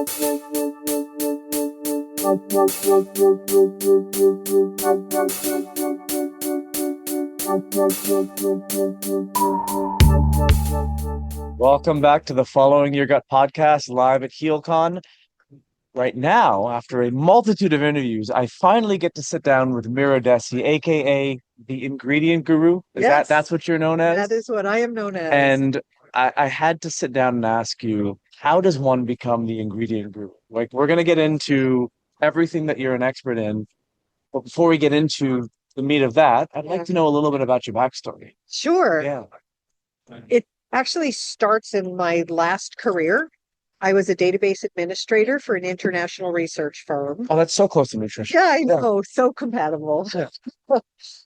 Welcome back to the Following Your Gut podcast live at HealCon. Right now, after a multitude of interviews, I finally get to sit down with Mira Dessy, aka the ingredient guru. That's what you're known as? That is what I am known as. And I had to sit down and ask you, how does one become the ingredient guru? Like, we're going to get into everything that you're an expert in. But before we get into the meat of that, I'd like to know a little bit about your backstory. Sure. Yeah. It actually starts in my last career. I was a database administrator for an international research firm. Oh, that's so close to nutrition. Yeah, I know. So compatible. Yeah.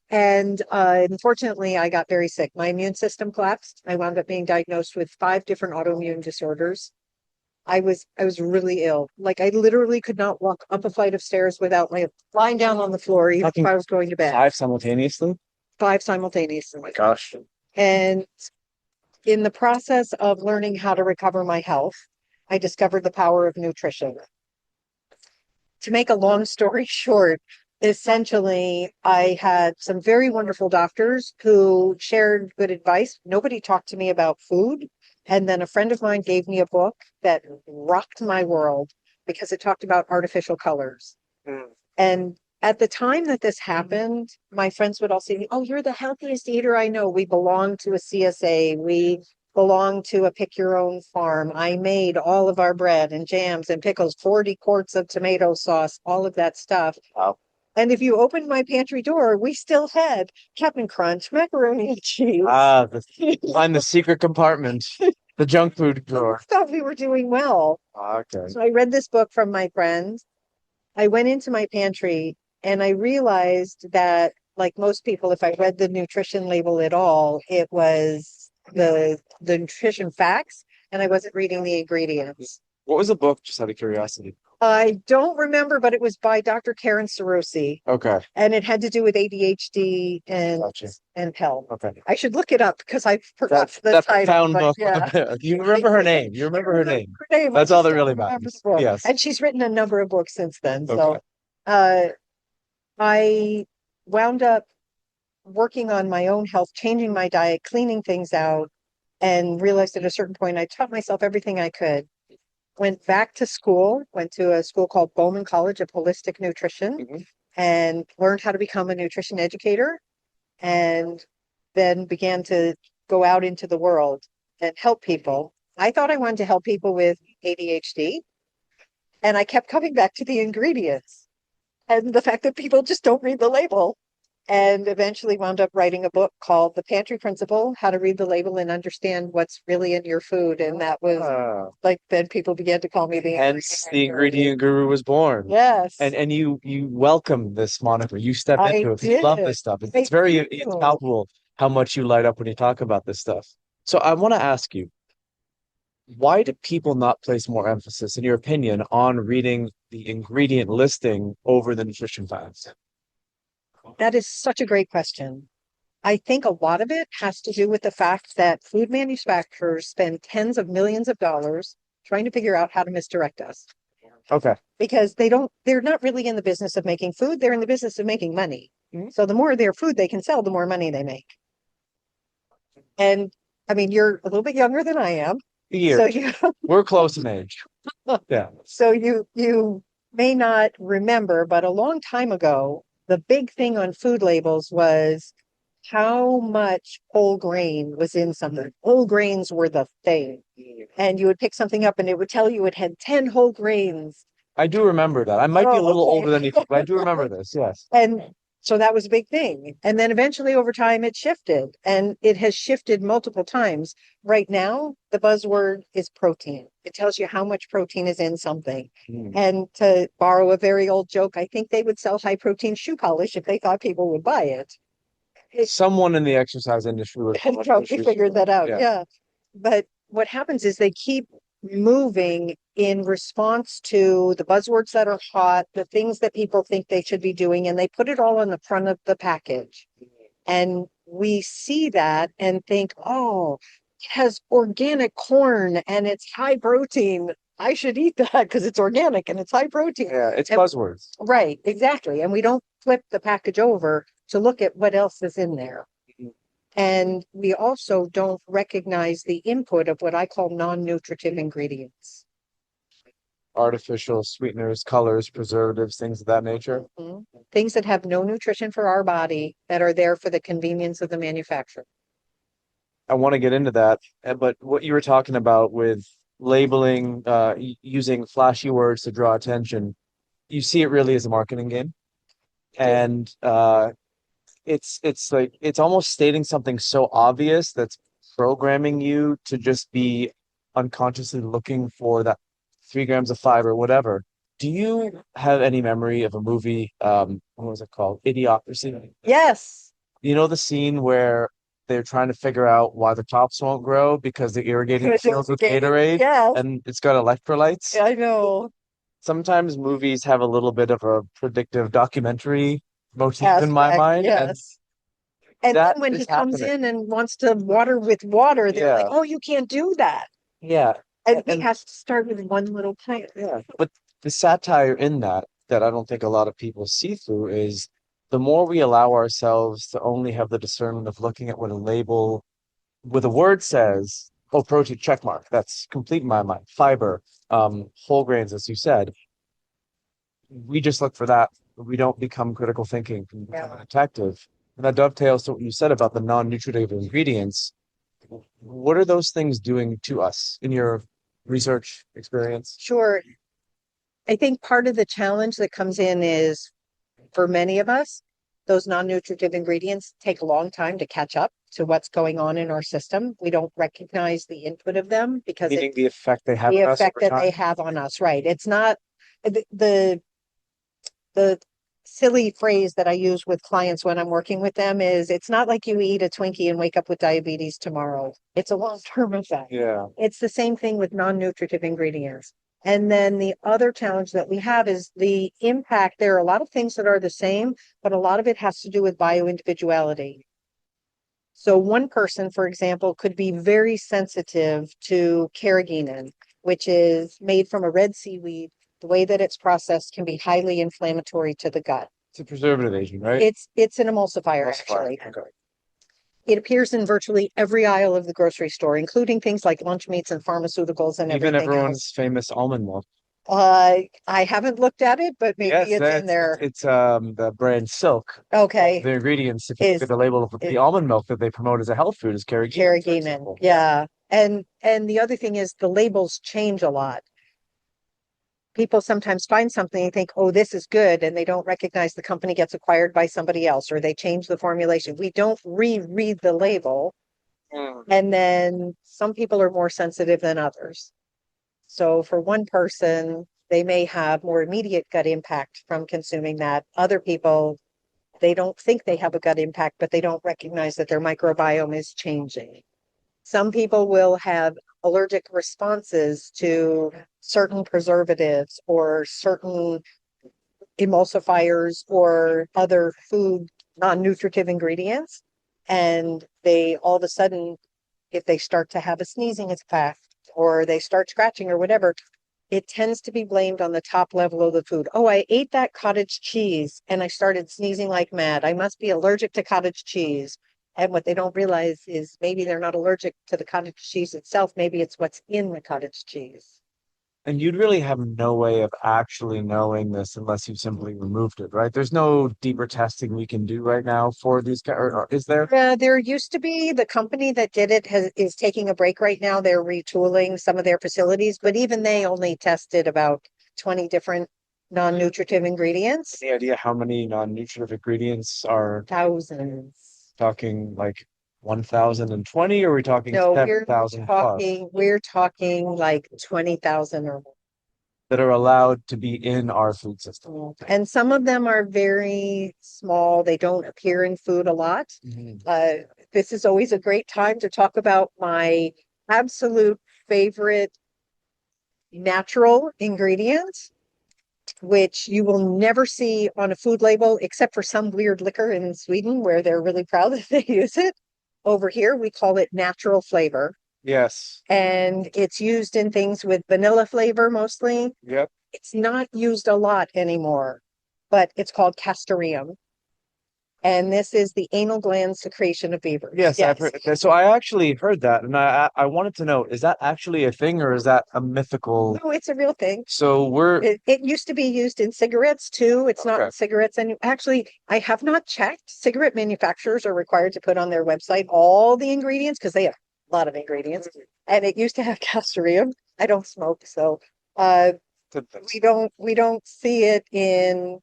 And unfortunately, I got very sick. My immune system collapsed. I wound up being diagnosed with 5 different autoimmune disorders. I was really ill. Like, I literally could not walk up a flight of stairs without lying down on the floor, even if I was going to bed. 5 simultaneously? 5 simultaneously. Oh my gosh. And in the process of learning how to recover my health, I discovered the power of nutrition. To make a long story short, essentially, I had some very wonderful doctors who shared good advice. Nobody talked to me about food. And then a friend of mine gave me a book that rocked my world because it talked about artificial colors. And at the time that this happened, my friends would all say, "Oh, you're the healthiest eater I know. We belong to a CSA. We belong to a pick your own farm. I made all of our bread and jams and pickles, 40 quarts of tomato sauce, all of that stuff." Wow. And if you opened my pantry door, we still had Captain Crunch, macaroni and cheese. Behind the secret compartment, the junk food drawer. Thought we were doing well. Okay. So I read this book from my friend. I went into my pantry and I realized that, like most people, if I read the nutrition label at all, it was the nutrition facts, and I wasn't reading the ingredients. What was the book, just out of curiosity? I don't remember, but it was by Dr. Karen Sarosi. Okay. And it had to do with ADHD and health. Okay. I should look it up because I forgot the that title. profound book. Yeah. You remember her name. You remember her name. That's all that really matters. Yes. And she's written a number of books since then. Okay. So I wound up working on my own health, changing my diet, cleaning things out, and realized at a certain point I taught myself everything I could. Went back to school, went to a school called Bowman College of Holistic Nutrition, and learned how to become a nutrition educator, and then began to go out into the world and help people. I thought I wanted to help people with ADHD, and I kept coming back to the ingredients and the fact that people just don't read the label. And eventually wound up writing a book called The Pantry Principle, How to Read the Label and Understand What's Really in Your Food. And that was then people began to call me the ingredient guru was born. Yes. And you welcome this moniker. You step into it. You love this stuff. It's palpable how much you light up when you talk about this stuff. So I want to ask you, why do people not place more emphasis, in your opinion, on reading the ingredient listing over the nutrition facts? That is such a great question. I think a lot of it has to do with the fact that food manufacturers spend tens of millions of dollars trying to figure out how to misdirect us. Okay. Because they're not really in the business of making food. They're in the business of making money. So the more their food they can sell, the more money they make. And I mean, you're a little bit younger than I am. So we're close in age. Yeah. So you may not remember, but a long time ago, the big thing on food labels was how much whole grain was in something. Whole grains were the thing. And you would pick something up and it would tell you it had 10 whole grains. I do remember that. I might be a little older than you think, but I do remember this, yes. And so that was a big thing. And then eventually over time it shifted, and it has shifted multiple times. Right now, the buzzword is protein. It tells you how much protein is in something. And to borrow a very old joke, I think they would sell high protein shoe polish if they thought people would buy it. Someone in the exercise industry would probably figured that out. Yeah. But what happens is they keep moving in response to the buzzwords that are hot, the things that people think they should be doing, and they put it all on the front of the package. And we see that and think, oh, it has organic corn and it's high protein. I should eat that because it's organic and it's high protein. Yeah, it's And, buzzwords. right, exactly. And we don't flip the package over to look at what else is in there. Mhm. And we also don't recognize the input of what I call non-nutritive ingredients. Artificial sweeteners, colors, preservatives, things of that nature. Mhm. Things that have no nutrition for our body that are there for the convenience of the manufacturer. I want to get into that, but what you were talking about with labeling, using flashy words to draw attention, you see it really as a marketing game, and it's like it's almost stating something so obvious that's programming you to just be unconsciously looking for that 3 grams of fiber, whatever. Do you have any memory of a movie? What was it called? Idiocracy. Yes. You know the scene where they're trying to figure out why the tops won't grow because they're irrigating the Because fields with irrigated. Gatorade Yes, and it's got electrolytes. I know. Sometimes movies have a little bit of a predictive documentary motif in my Aspect, mind, and yes. And that then when he is comes happening. in and wants to water with water, they're like, Yeah, oh, you can't do that. yeah, And he and has to start with one little plant. yeah. But the satire in that I don't think a lot of people see through is the more we allow ourselves to only have the discernment of looking at what a label with a word says, oh, protein check mark. That's complete in my mind. Fiber, whole grains, as you said. We just look for that. We don't become critical thinking and become a detective. And that dovetails to what you said about the non-nutritive ingredients. What are those things doing to us in your research experience? Sure. I think part of the challenge that comes in is for many of us, those non-nutritive ingredients take a long time to catch up to what's going on in our system. We don't recognize the input of them because Meaning the effect they have the on us effect over that they time? have on us, right? It's not the silly phrase that I use with clients when I'm working with them is it's not like you eat a Twinkie and wake up with diabetes tomorrow. It's a long-term effect. Yeah. It's the same thing with non-nutritive ingredients. And then the other challenge that we have is the impact. There are a lot of things that are the same, but a lot of it has to do with bioindividuality. So one person, for example, could be very sensitive to carrageenan, which is made from a red seaweed. The way that it's processed can be highly inflammatory to the gut. It's a preservative agent, right? It's an emulsifier, actually. Okay. It appears in virtually every aisle of the grocery store, including things like lunch meats and pharmaceuticals and Even everything everyone's else. famous almond milk. I haven't looked at it, but maybe Yes, it's in there. it's the brand Silk. Okay, The ingredients, if you look at is the label of the almond milk that they promote as a health food, is carrageenan, for carrageenan. example. Yeah. And the other thing is the labels change a lot. People sometimes find something and think, oh, this is good, and they don't recognize the company gets acquired by somebody else or they change the formulation. We don't reread the label. Mm. And then some people are more sensitive than others. So for one person, they may have more immediate gut impact from consuming that. Other people, they don't think they have a gut impact, but they don't recognize that their microbiome is changing. Some people will have allergic responses to certain preservatives or certain emulsifiers or other food non-nutritive ingredients. And they all of a sudden, if they start to have a sneezing attack or they start scratching or whatever, it tends to be blamed on the top level of the food. Oh, I ate that cottage cheese and I started sneezing like mad. I must be allergic to cottage cheese. And what they don't realize is maybe they're not allergic to the cottage cheese itself. Maybe it's what's in the cottage cheese. And you'd really have no way of actually knowing this unless you simply removed it, right? There's no deeper testing we can do right now for these, or is there? There used to be the company that did it is taking a break right now. They're retooling some of their facilities, but even they only tested about 20 different non-nutritive ingredients. Any idea how many non-nutritive ingredients are Thousands. talking like 1,020, or are we talking No, 7,000 plus we're talking like 20,000 or more. that are allowed to be in our food system? And some of them are very small. They don't appear in food a lot. Mhm. This is always a great time to talk about my absolute favorite natural ingredient, which you will never see on a food label except for some weird liquor in Sweden where they're really proud that they use it. Over here, we call it natural flavor. Yes. And it's used in things with vanilla flavor mostly. Yep. It's not used a lot anymore, but it's called castoreum. And this is the anal gland secretion of beavers. Yes, I've heard. So I actually heard that, and I wanted to know, is that actually a thing or is that a mythical? No, it's a real thing. So it used to be used in cigarettes too. It's not Okay. in cigarettes. And actually, I have not checked. Cigarette manufacturers are required to put on their website all the ingredients because they have a lot of ingredients. And it used to have castoreum. I don't smoke, so we don't see it in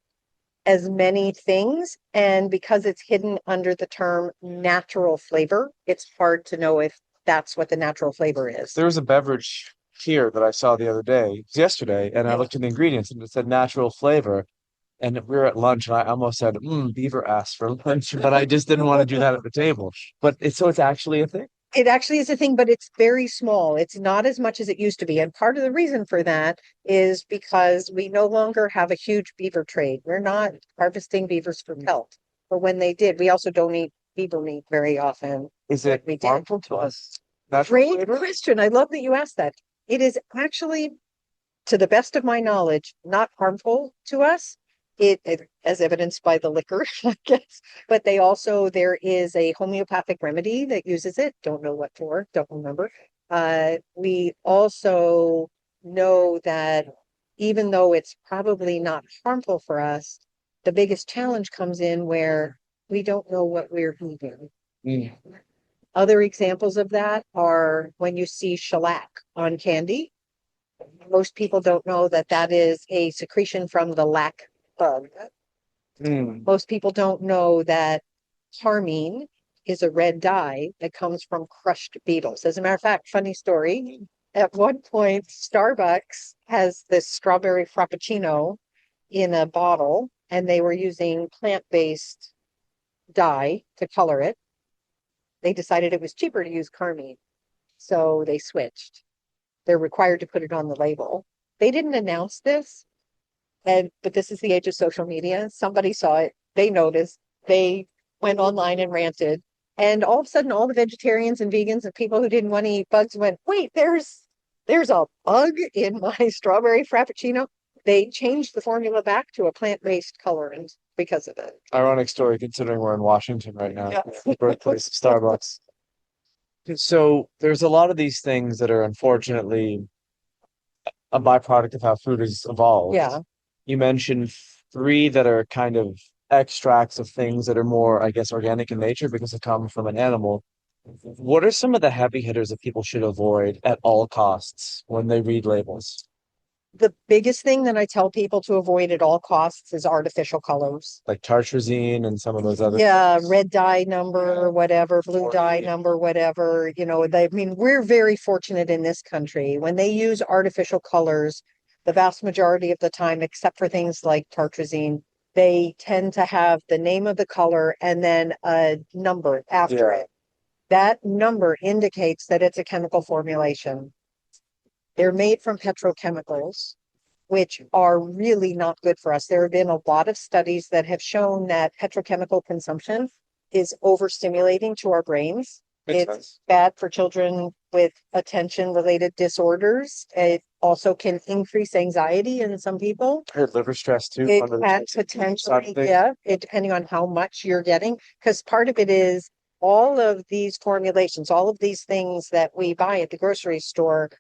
as many things. And because it's hidden under the term natural flavor, it's hard to know if that's what the natural flavor is. There was a beverage here that I saw the other day, yesterday, and I looked at the ingredients and it said natural flavor. And we were at lunch and I almost said, beaver ass for lunch, but I just didn't want to do that at the table. But it's actually a thing. It actually is a thing, but it's very small. It's not as much as it used to be. And part of the reason for that is because we no longer have a huge beaver trade. We're not harvesting beavers for pelt. But when they did, we also don't eat beaver meat very often. Is it harmful to us? Great question. I love that you asked that. It is actually, to the best of my knowledge, not harmful to us. It as evidenced by the liquor, I guess. But there is a homeopathic remedy that uses it. Don't know what for, don't remember. We also know that even though it's probably not harmful for us, the biggest challenge comes in where we don't know what we're eating. Mm. Other examples of that are when you see shellac on candy. Most people don't know that that is a secretion from the lac bug. Most people don't know that carmine is a red dye that comes from crushed beetles. As a matter of fact, funny story. At one point, Starbucks has this strawberry frappuccino in a bottle, and they were using plant-based dye to color it. They decided it was cheaper to use carmine, so they switched. They're required to put it on the label. They didn't announce this, but this is the age of social media. Somebody saw it, they noticed, they went online and ranted. And all of a sudden, all the vegetarians and vegans and people who didn't want to eat bugs went, wait, there's a bug in my strawberry frappuccino. They changed the formula back to a plant-based colorant because of it. Ironic story considering we're in Washington right now, the birthplace of Starbucks. So there's a lot of these things that are unfortunately a byproduct of how food has evolved. Yeah. You mentioned three that are kind of extracts of things that are more, I guess, organic in nature because they come from an animal. What are some of the heavy hitters that people should avoid at all costs when they read labels? The biggest thing that I tell people to avoid at all costs is artificial colors. Like tartrazine and some of those other things. Red dye number, whatever, blue dye number, whatever. We're very fortunate in this country. When they use artificial colors, the vast majority of the time, except for things like tartrazine, they tend to have the name of the color and then a number after it. That number indicates that it's a chemical formulation. They're made from petrochemicals, which are really not good for us. There have been a lot of studies that have shown that petrochemical consumption is overstimulating to our brains. It's bad for children with attention-related disorders. It also can increase anxiety in some people. I heard liver stress too. It can potentially, depending on how much you're getting, because part of it is all of these formulations, all of these things that we buy at the grocery store,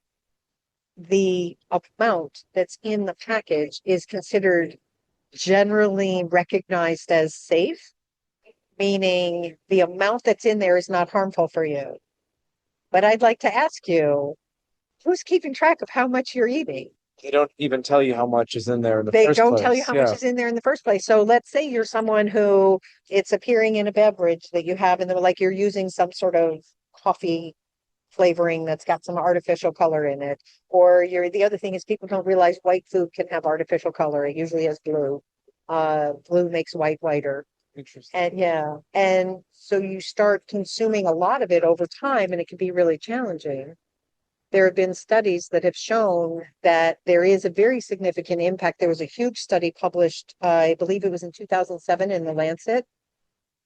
the amount that's in the package is considered generally recognized as safe, meaning the amount that's in there is not harmful for you. But I'd like to ask you, who's keeping track of how much you're eating? They don't even tell you how much is in there in the first place. They don't tell you how much is in there in the first place. So let's say you're someone who it's appearing in a beverage that you have, and like you're using some sort of coffee flavoring that's got some artificial color in it. Or the other thing is people don't realize white food can have artificial color. It usually has blue. Blue makes white whiter. Interesting. And so you start consuming a lot of it over time, and it can be really challenging. There have been studies that have shown that there is a very significant impact. There was a huge study published, I believe it was in 2007 in the Lancet,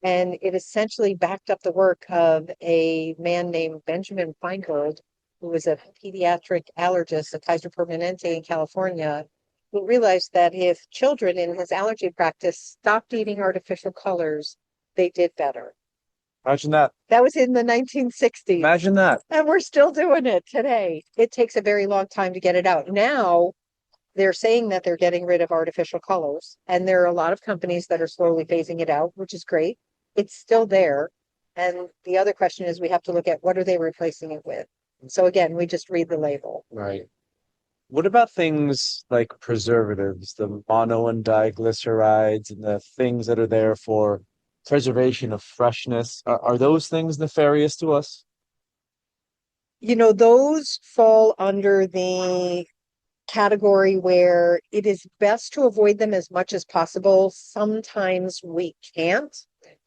And it essentially backed up the work of a man named Benjamin Feingold, who was a pediatric allergist at Kaiser Permanente in California, who realized that if children in his allergy practice stopped eating artificial colors, they did better. Imagine that. That was in the 1960s. Imagine that. And we're still doing it today. It takes a very long time to get it out. Now they're saying that they're getting rid of artificial colors, and there are a lot of companies that are slowly phasing it out, which is great. It's still there. And the other question is we have to look at what are they replacing it with? So again, we just read the label. Right. What about things like preservatives, the mono and diglycerides, and the things that are there for preservation of freshness? Are those things nefarious to us? Those fall under the category where it is best to avoid them as much as possible. Sometimes we can't.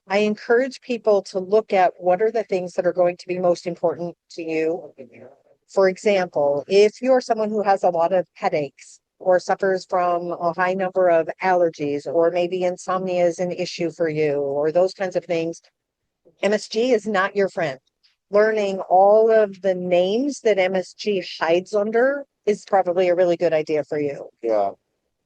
I encourage people to look at what are the things that are going to be most important to you. For example, if you're someone who has a lot of headaches or suffers from a high number of allergies, or maybe insomnia is an issue for you, or those kinds of things, MSG is not your friend. Learning all of the names that MSG hides under is probably a really good idea for you. Yeah.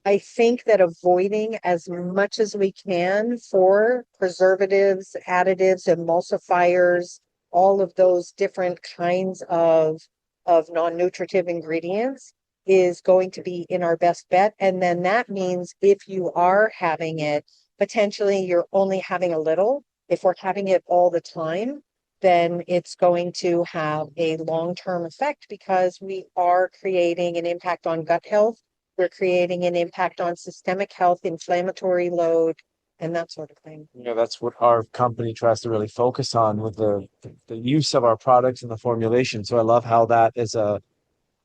I think that avoiding as much as we can for preservatives, additives, emulsifiers, all of those different kinds of non-nutritive ingredients is going to be in our best bet. And then that means if you are having it, potentially you're only having a little. If we're having it all the time, then it's going to have a long-term effect because we are creating an impact on gut health. We're creating an impact on systemic health, inflammatory load, and that sort of thing. That's what our company tries to really focus on with the use of our products and the formulation. So I love how that is a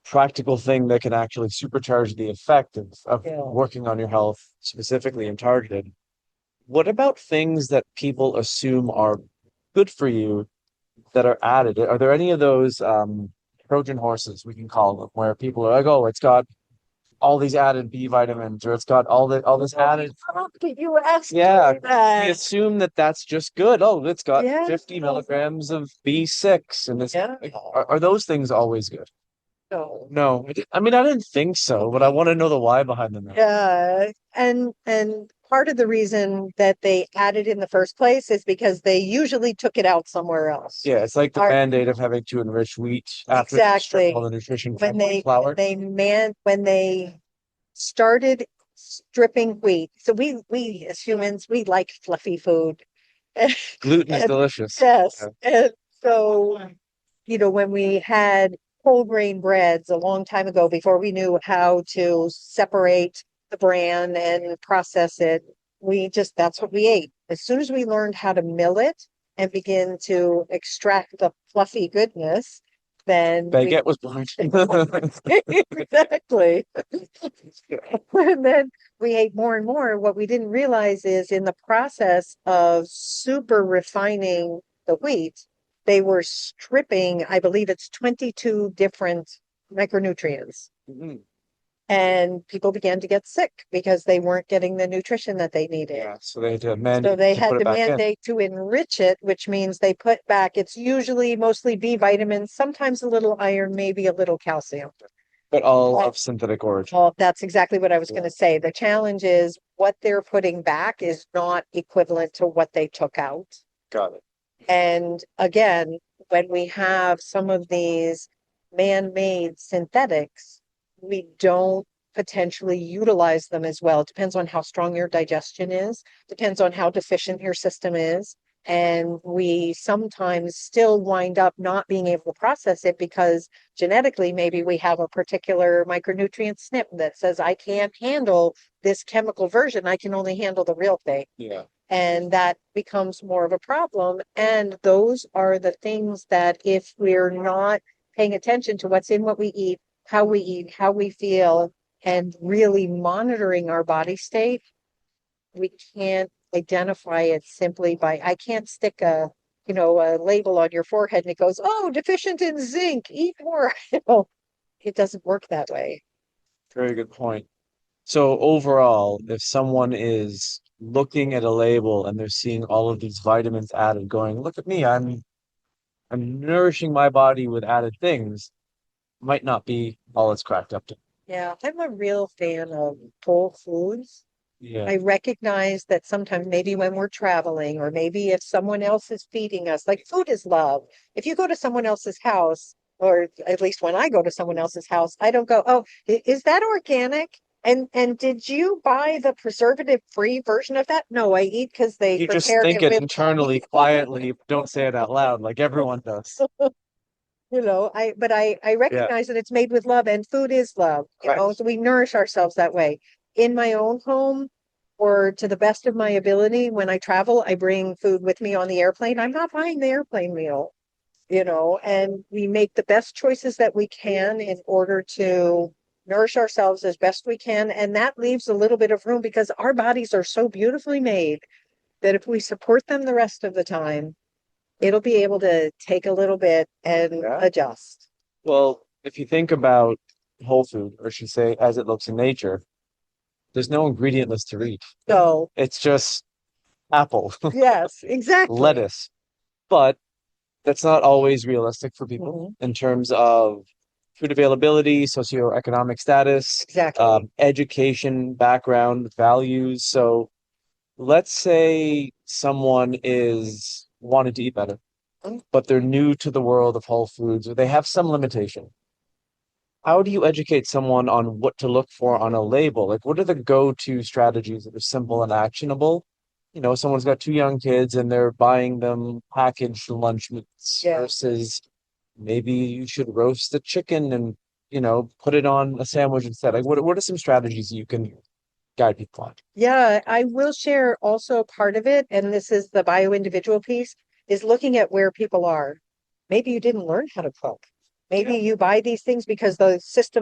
practical thing that can actually supercharge the effect of working on your health specifically and targeted. What about things that people assume are good for you that are added? Are there any of those Trojan horses, we can call them, where people are like, oh, it's got all these added B vitamins, or it's got all this added. You asked that. We assume that that's just good. Oh, it's got 50 milligrams of B6, and it's are those things always good? No. No, I mean, I didn't think so, but I want to know the why behind them. Yeah, and part of the reason that they added in the first place is because they usually took it out somewhere else. Yeah, it's like the mandate of having to enrich wheat after exactly all the nutrition when from flour. when they started stripping wheat. So we as humans, we like fluffy food. Gluten is delicious. Yes, and so when we had whole grain breads a long time ago, before we knew how to separate the bran and process it, that's what we ate. As soon as we learned how to mill it and begin to extract the fluffy goodness, then baguette was born. Exactly. And then we ate more and more. What we didn't realize is in the process of super refining the wheat, they were stripping, I believe it's 22 different micronutrients. Mm-hmm. And people began to get sick because they weren't getting the nutrition that they needed. Yeah, so they had to mandate. So they had to mandate to enrich it, which means they put back, it's usually mostly B vitamins, sometimes a little iron, maybe a little calcium. But all of synthetic origin. Well, that's exactly what I was going to say. The challenge is what they're putting back is not equivalent to what they took out. Got it. And again, when we have some of these man-made synthetics, we don't potentially utilize them as well. It depends on how strong your digestion is, depends on how deficient your system is. And we sometimes still wind up not being able to process it because genetically, maybe we have a particular micronutrient SNP that says, I can't handle this chemical version. I can only handle the real thing. Yeah. And that becomes more of a problem. And those are the things that if we're not paying attention to what's in what we eat, how we feel, and really monitoring our body state, we can't identify it simply by, I can't stick a label on your forehead and it goes, oh, deficient in zinc, eat more. It doesn't work that way. Very good point. So overall, if someone is looking at a label and they're seeing all of these vitamins added, going, look at me, I'm nourishing my body with added things, might not be all it's cracked up to. Yeah, I'm a real fan of whole foods. Yeah. I recognize that sometimes maybe when we're traveling or maybe if someone else is feeding us, like food is love. If you go to someone else's house, or at least when I go to someone else's house, I don't go, "Oh, is that organic? And did you buy the preservative-free version of that?" No, I eat because they You just prepared think it it with internally, quietly, don't say it out loud, like everyone does. I Yeah. recognize that it's made with love and food is love, Correct. so we nourish ourselves that way. In my own home, or to the best of my ability, when I travel, I bring food with me on the airplane. I'm not buying the airplane meal, and we make the best choices that we can in order to nourish ourselves as best we can. And that leaves a little bit of room because our bodies are so beautifully made that if we support them the rest of the time, it'll be able to take a little bit and Yeah. adjust. Well, if you think about whole food, or should say as it looks in nature, there's no ingredient list to read. So, It's just apple, yes, exactly. lettuce. But that's not always realistic for people Mhm. in terms of food availability, socioeconomic status, Exactly. education, background, values. So let's say someone is wanting to eat better, but they're new to the world of whole foods, or they have some limitation. How do you educate someone on what to look for on a label? Like, what are the go-to strategies that are simple and actionable? Someone's got two young kids and they're buying them packaged lunch meats Yeah. versus maybe you should roast the chicken and, put it on a sandwich instead. Like, what are some strategies you can guide people on? Yeah, I will share also part of it, and this is the bio-individual piece, is looking at where people are. Maybe you didn't learn how to cook. Maybe you buy these things because the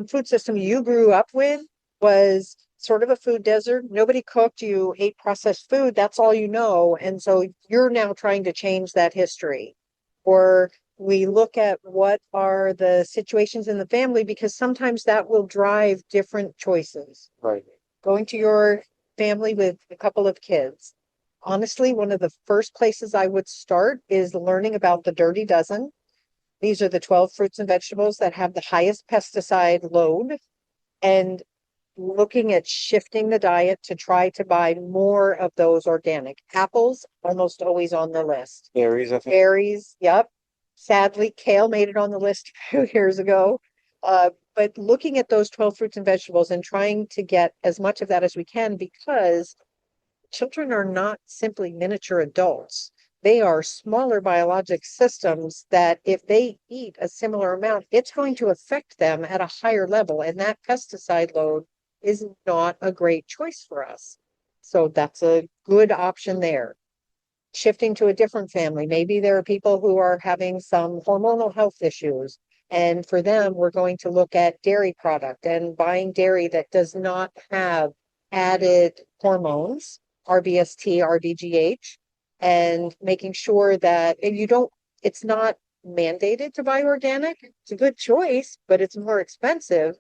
food system you grew up with was sort of a food desert. Nobody cooked, you ate processed food, that's all you know. And so you're now trying to change that history. Or we look at what are the situations in the family because sometimes that will drive different choices. Right. Going to your family with a couple of kids. Honestly, one of the first places I would start is learning about the dirty dozen. These are the 12 fruits and vegetables that have the highest pesticide load, and looking at shifting the diet to try to buy more of those organic. Apples, almost always on the list. Berries, I think. Berries, yep. Sadly, kale made it on the list a few years ago. But looking at those 12 fruits and vegetables and trying to get as much of that as we can, because children are not simply miniature adults. They are smaller biologic systems that if they eat a similar amount, it's going to affect them at a higher level. And that pesticide load is not a great choice for us. So that's a good option there. Shifting to a different family. Maybe there are people who are having some hormonal health issues. And for them, we're going to look at dairy product and buying dairy that does not have added hormones, RBST, RDGH, and making sure that and you don't, it's not mandated to buy organic. It's a good choice, but it's more expensive.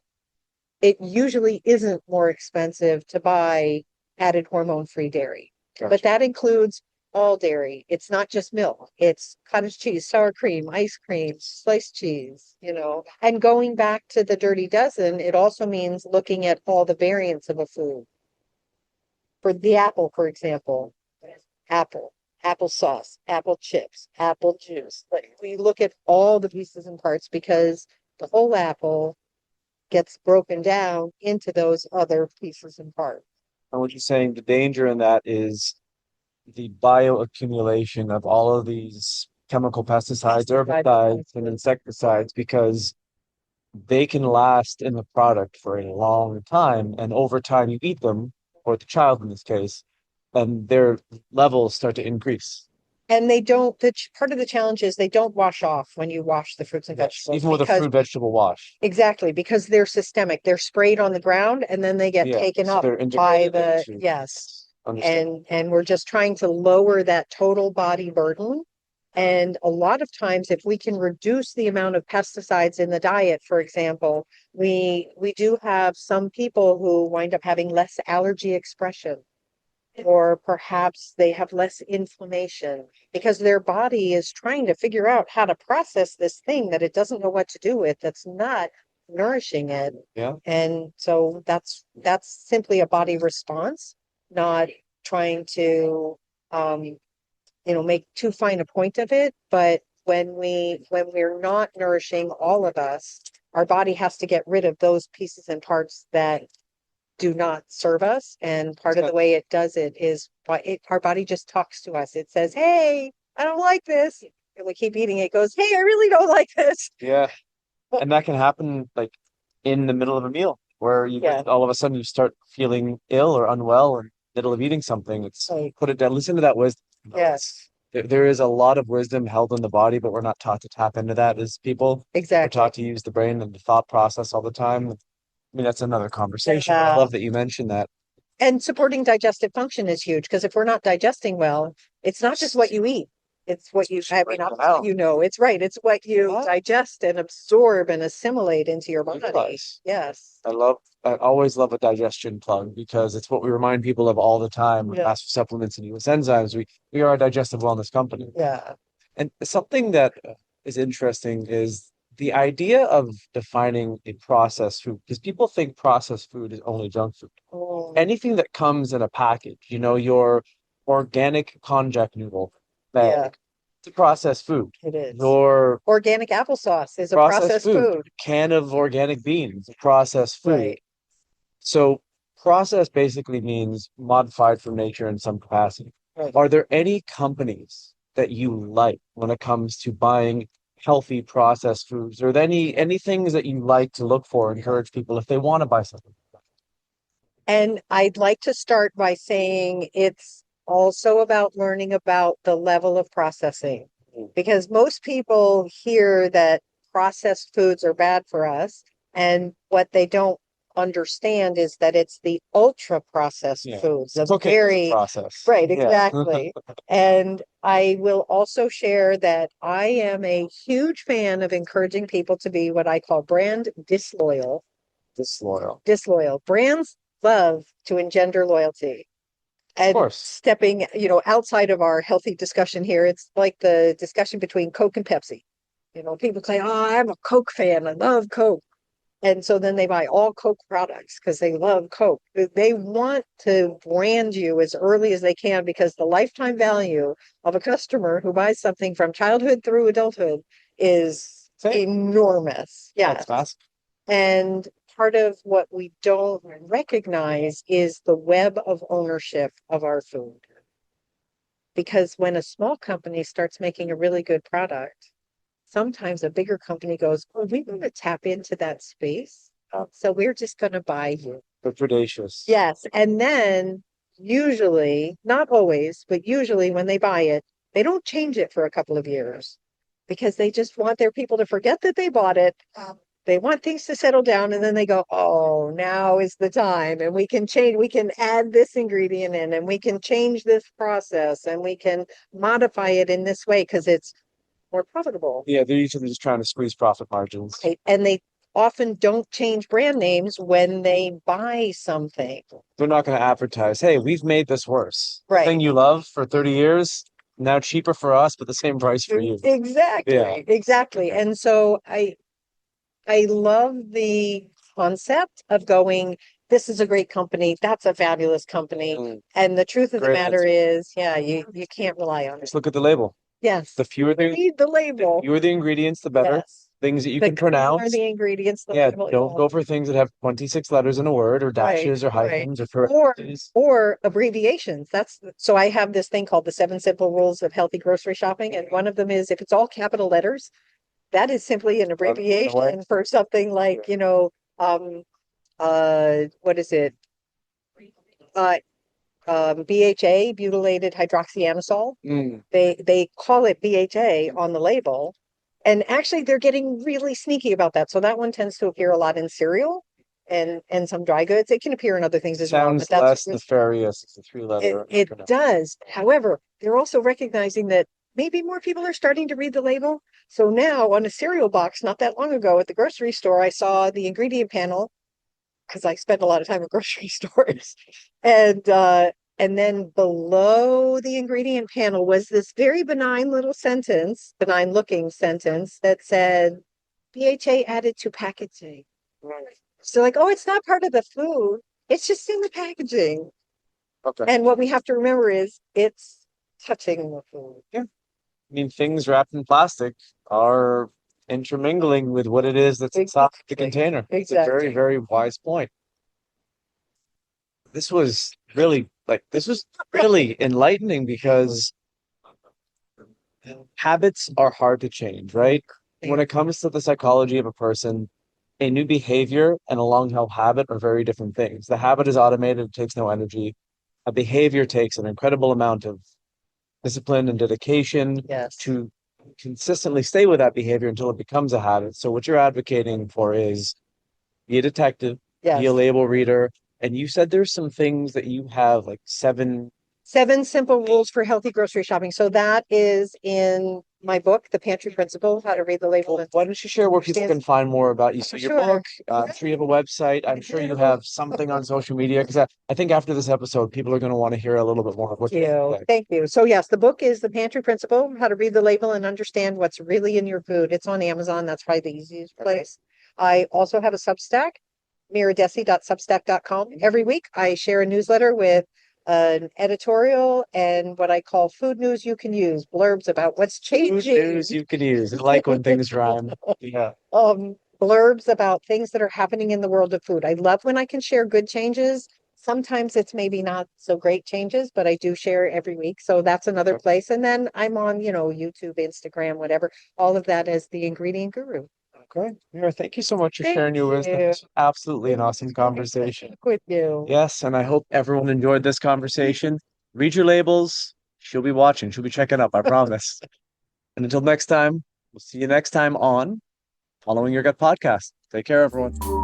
It usually isn't more expensive to buy added hormone-free dairy. Gotcha. But that includes all dairy. It's not just milk. It's cottage cheese, sour cream, ice cream, sliced cheese. And going back to the dirty dozen, it also means looking at all the variants of a food. For the apple, for example, apple, applesauce, apple chips, apple juice. Like we look at all the pieces and parts because the whole apple gets broken down into those other pieces and parts. And what you're saying, the danger in that is the bioaccumulation of all of these chemical pesticides, herbicides, and insecticides, because they can last in the product for a long time. And over time, you eat them, or the child in this case, and their levels start to increase. And they don't, part of the challenge is they don't wash off when you wash the fruits and vegetables. Even with a fruit vegetable wash. Exactly, because they're systemic. They're sprayed on the ground and then they get taken up by the, yes. And we're just trying to lower that total body burden. And a lot of times, if we can reduce the amount of pesticides in the diet, for example, we do have some people who wind up having less allergy expression. or perhaps they have less inflammation because their body is trying to figure out how to process this thing that it doesn't know what to do with, that's not nourishing it. Yeah. And so that's simply a body response, not trying to make too fine a point of it. But when we're not nourishing all of us, our body has to get rid of those pieces and parts that do not serve us. And part of the way it does it is our body just talks to us. It says, "Hey, I don't like this." And we keep eating it. It goes, "Hey, I really don't like this." Yeah. And that can happen like in the middle of a meal where you Yeah. all of a sudden you start feeling ill or unwell in the middle of eating something. It's Right. put it down. Listen to that wisdom. Yes, There is a lot of wisdom held in the body, but we're not taught to tap into that as people. We're exactly. taught to use the brain and the thought process all the time. I mean, that's another conversation. I Yeah. love that you mentioned that. And supporting digestive function is huge because if we're not digesting well, it's not just what you eat. It's what you, I mean, it's right. It's what you digest and absorb and assimilate into your body. Realize. Yes. I always love a digestion plug because it's what we remind people of all the time with Yeah. massive supplements and US enzymes. We are a digestive wellness company. Yeah. And something that is interesting is the idea of defining a processed food, because people think processed food is only junk food. Oh, Anything that comes in a package, your organic konjac noodle bag, yeah, it's a processed food. it is. Your Organic applesauce is a processed processed food, food. can of organic beans, processed food. Right. So processed basically means modified from nature in some capacity. Right. Are there any companies that you like when it comes to buying healthy processed foods? Or any things that you like to look for, encourage people if they want to buy something? And I'd like to start by saying it's also about learning about the level of processing, because most people hear that processed foods are bad for us, and what they don't understand is that it's the ultra processed foods, the Cooking very process. right, Yeah. exactly. And I will also share that I am a huge fan of encouraging people to be what I call brand disloyal. Disloyal. Brands love to engender loyalty. Of And course. stepping, outside of our healthy discussion here, it's like the discussion between Coke and Pepsi. People say, "Oh, I'm a Coke fan. I love Coke." And so then they buy all Coke products because they love Coke. They want to brand you as early as they can because the lifetime value of a customer who buys something from childhood through adulthood is enormous. That's Yes. fast. And part of what we don't recognize is the web of ownership of our food. Because when a small company starts making a really good product, sometimes a bigger company goes, "Oh, we want to tap into that space. So we're just going to buy you." But predacious. Yes. And then usually, not always, but usually when they buy it, they don't change it for a couple of years because they just want their people to forget that they bought it. They want things to settle down, and then they go, "Oh, now is the time, and we can change, we can add this ingredient in, and we can change this process, and we can modify it in this way because it's more profitable." Yeah, they're usually just trying to squeeze profit margins. Right. And they often don't change brand names when they buy something. They're not going to advertise, "Hey, we've made this worse. The Right. thing you love for 30 years, now cheaper for us, but the same price for you." Exactly. Yeah. Exactly. And so I love the concept of going, "This is a great company. That's a fabulous company." And the truth of the Great matter answer. is, yeah, you can't rely on it. Just look at the label. Yes. The fewer Read the label. the ingredients, the better. Yes. Things that you The can cleaner pronounce. the ingredients, the Yeah, label. don't go for things that have 26 letters in a word or dashes or Right. hyphens or Or parentheses. or abbreviations. So I have this thing called the 7 simple rules of healthy grocery shopping, and one of them is if it's all capital letters, that is simply an abbreviation for something like, what is it? BHA, butylated hydroxyanisole. They call it BHA on the label. And actually they're getting really sneaky about that. So that one tends to appear a lot in cereal and some dry goods. It can appear in other things as well. Sounds But less nefarious. It's a three-letter. it does. However, they're also recognizing that maybe more people are starting to read the label. So now on a cereal box, not that long ago at the grocery store, I saw the ingredient panel because I spend a lot of time at grocery stores. And And then below the ingredient panel was this very benign little sentence, benign looking sentence that said, BHA added to packaging. So like, oh, it's not part of the food. It's just in the packaging. Okay. And what we have to remember is it's touching the food. Yeah. I mean, things wrapped in plastic are intermingling with what it is that's inside the container. It's a very, very wise point. This was really enlightening because habits are hard to change, right? When it comes to the psychology of a person, a new behavior and a long-held habit are very different things. The habit is automated, it takes no energy. A behavior takes an incredible amount of discipline and dedication to consistently stay with that behavior until it becomes a habit. So what you're advocating for is be a detective, be a label reader. And you said there's some things that you have, like seven simple rules for healthy grocery shopping. So that is in my book, The Pantry Principle, How to Read the Label. Well, why don't you share where people can find more about you? So your book, I'm sure you have a website. I'm sure you have something on social media, because I think after this episode, people are going to want to hear a little bit more of what you say. Thank you. So yes, the book is The Pantry Principle, How to Read the Label and Understand What's Really in Your Food. It's on Amazon. That's probably the easiest place. I also have a Substack, miradessy.substack.com. Every week I share a newsletter with an editorial and what I call food news you can use, blurbs about what's changing. Food news you can use. I like when things rhyme. Yeah. Blurbs about things that are happening in the world of food. I love when I can share good changes. Sometimes it's maybe not so great changes, but I do share every week. So that's another place. And then I'm on, YouTube, Instagram, whatever. All of that as the Ingredient Guru. Okay. Mira, thank you so much for sharing your wisdom. It's absolutely an awesome conversation. With you. Yes, and I hope everyone enjoyed this conversation. Read your labels. She'll be watching. She'll be checking up, I promise. And until next time, we'll see you next time on Following Your Gut podcast. Take care, everyone.